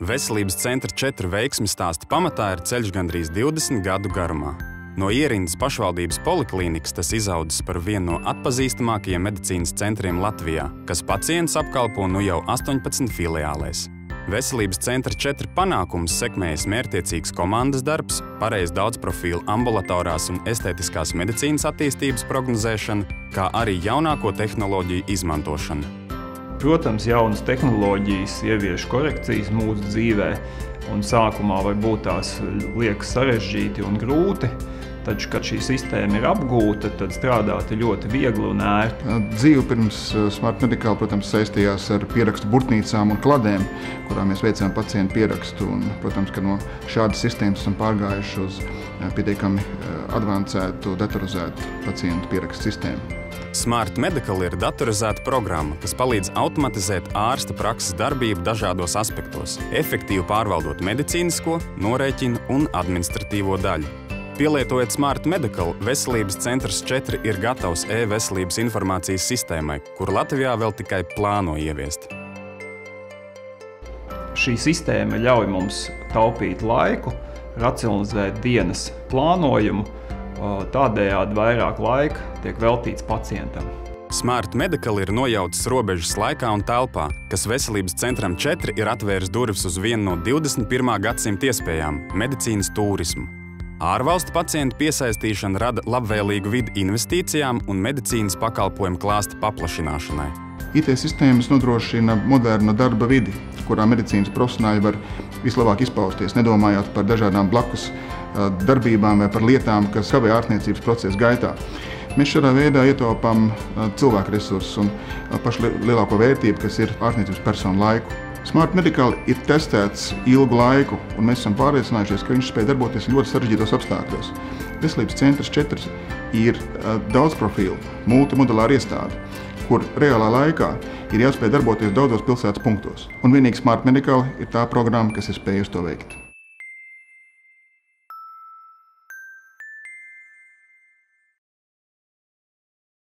Veselības centra 4 veiksmi stāsta pamatā ir ceļš gandrīz 20 gadu garumā. No ierindas pašvaldības poliklīnikas tas izaudzis par vienu no atpazīstamākajiem medicīnas centriem Latvijā, kas pacientus apkalpo nu jau 18 filiālēs. Veselības centra 4 panākumus sekmējas mērķtiecīgs komandas darbs, pareiz daudzprofilu ambulatorās un estētiskās medicīnas attīstības prognozēšana, kā arī jaunāko tehnoloģiju izmantošana. Protams, jaunas tehnoloģijas ievieš korekcijas mūsu dzīvē, un sākumā varbūt tās liekas sarežģīti un grūti, taču, kad šī sistēma ir apgūta, tad strādāt ir ļoti viegli un ērti. Dzīve pirms Smart Medical, protams, saistījās ar pierakstu burtnīcām un kladēm, kurā mēs veicām pacientu pierakstu. Un, protams, ka no šādas sistēmas esam pārgājuši uz pietiekami advancētu, datorizētu pacientu pierakstu sistēmu. Smart Medical ir datorizēta programma, kas palīdz automatizēt ārsta prakses darbību dažādos aspektos, efektīvi pārvaldot medicīnisko, norēķinu un administratīvo daļu. Pielietojot Smart Medical, Veselības centrs 4 ir gatavs e-veselības informācijas sistēmai, kuru Latvijā vēl tikai plāno ieviest. Šī sistēma ļauj mums taupīt laiku, racionalizēt dienas plānojumu, tādējādi vairāk laika tiek veltīts pacientam. Smart Medical ir nojaucis robežas laikā un telpā, kas Veselības centram 4 ir atvēris durvis uz vienu no 21. gadsimta iespējām – medicīnas turismu. Ārvalstu pacientu piesaistīšana rada labvēlīgu vidi investīcijām un medicīnas pakalpojumu klāsta paplašināšanai. IT sistēmas nodrošina modernu darba vidi, kurā medicīnas profesionāļi var vislabāk izpausties, nedomājot par dažādām blakus darbībām vai par lietām, kas kavē ārstniecības procesa gaitā. Mēs šādā veidā ietaupām cilvēku resursus un pašu lielāko vērtību, kas ir ārstniecības personu laiku. Smart Medical ir testēts ilgu laiku, un mēs esam pārliecinājušies, ka viņš spēj darboties ļoti sarežģītos apstākļos. Veselības centrs 4 ir daudzprofilu, multimodulāra iestāde, kur reālā laikā ir jāspēj darboties daudzos pilsētas punktos. Un vienīgi Smart Medical ir tā programma, kas ir spējusi to veikt.